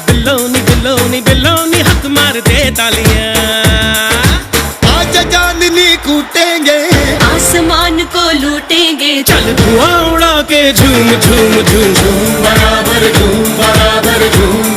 बिल्लोनी बिल्लोनी बिल्लोनी हाथ मार दे तालियां। आज चांदनी कूटेंगे, आसमान को लूटेंगे। चल धुआं उड़ा के झूम झूम झूम झूम बराबर झूम बराबर झूम